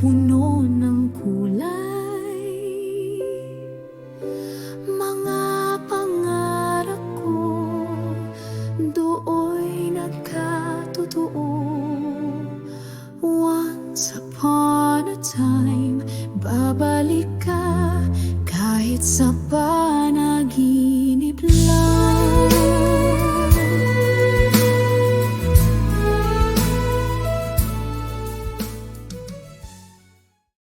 puno ng kulay. Mga pangarap ko dooy nagkatotoo. Once upon a time, babalik ka kahit sa